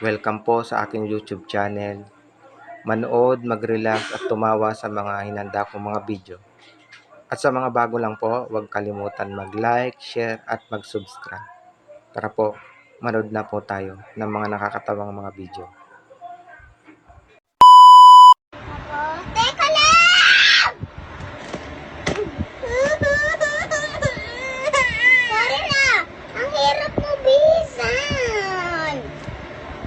Welcome po sa aking YouTube channel. Manood, mag-relax at tumawa sa mga hinanda kong mga video. At sa mga bago lang po, huwag kalimutan mag-like, share at mag-subscribe. Tara po, manood na po tayo ng mga nakakatawang mga video. Teka lang! Sorry na! Ang hirap mo bihisan!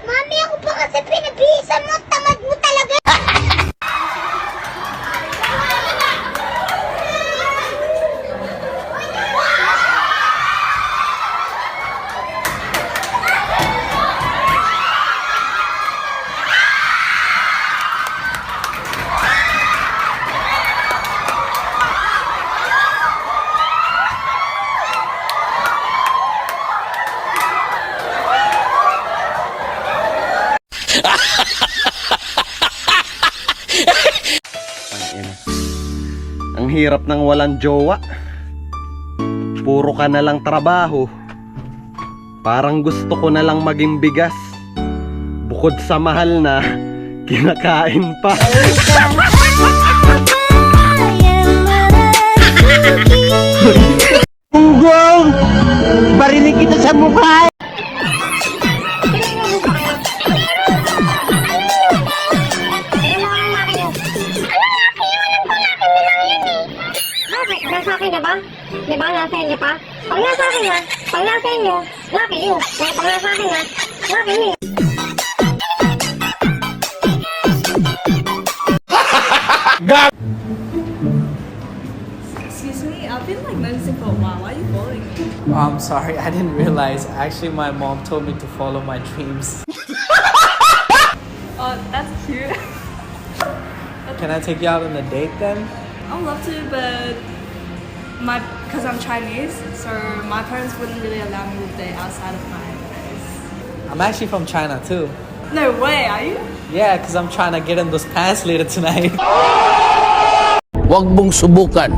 Mami, ako pa kasi pinabihisan mo! Tamad mo talaga! Ang hirap ng walang jowa. Puro ka na lang trabaho. Parang gusto ko na lang maging bigas. Bukod sa mahal na, kinakain pa. Punggong! Barinig kita sa mukha! Nasa akin na ba? Di ba nasa inyo pa? Pag nasa akin na, pag nasa inyo, lucky you. Kaya pag nasa akin na, lucky me. Excuse me, I've been like noticing for a while. Why are you following me? I'm sorry, I didn't realize. Actually, my mom told me to follow my dreams. Oh, that's cute. Can I take you out on a date then? I would love to, but because I'm Chinese, so my parents wouldn't really allow me to date outside of my race. I'm actually from China too. No way, are you? Yeah, because I'm trying to get in those pants later tonight. Huwag mong subukan.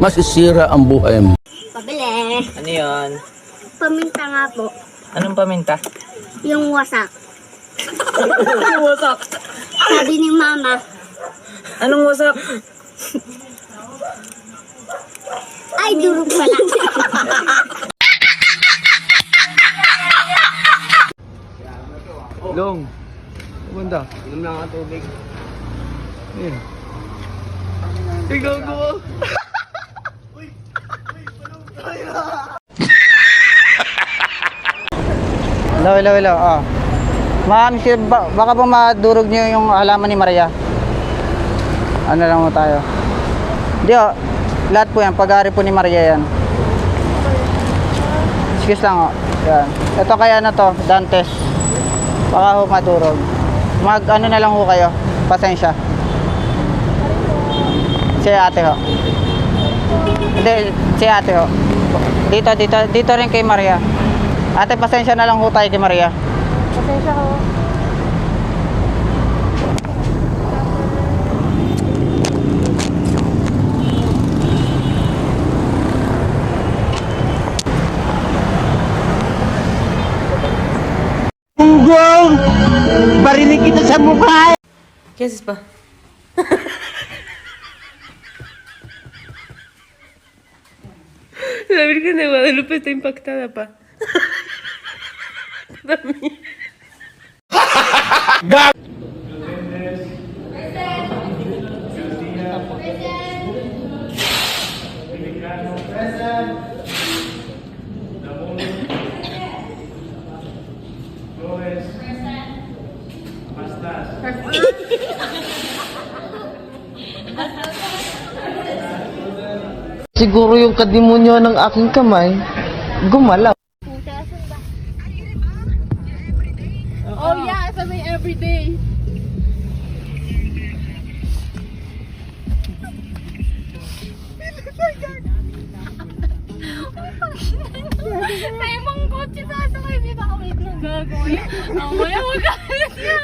Masisira ang buhay mo. Pabili. Ano yun? Paminta nga po. Anong paminta? Yung wasak. Yung wasak. Sabi ni mama. Anong wasak? Ay, durog pala. Long, banda. Inom na nga tubig. Ayan. Ikaw ko. Hello. Ma'am, baka po madurog niyo yung halaman ni Maria. Ano lang mo tayo? Hindi lahat po yan, pag-ari po ni Maria yan. Excuse lang yan. Ito kaya na to, Dantes. Baka ho madurog. Ano na lang ho kayo, pasensya. Si ate ho. Hindi, si ate ho. Dito rin kay Maria. Ate, pasensya na lang ho tayo kay Maria. Pasensya ko. Punggong! Barinig kita sa mukha! ¿Qué haces, pa? La Virgen de Guadalupe está impactada, pa. Dormí. Siguro yung kadimonyo ng aking kamay, gumalaw. Oh yeah, it's something every day. May ibang kotse sasakay dito. Wait lang, gagawin. Mamaya magalit yan.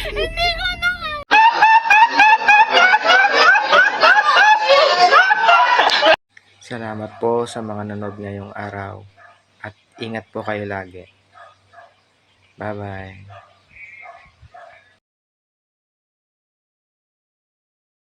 Hindi ko na Salamat po sa mga nanood ngayong araw at ingat po kayo lagi. Bye-bye.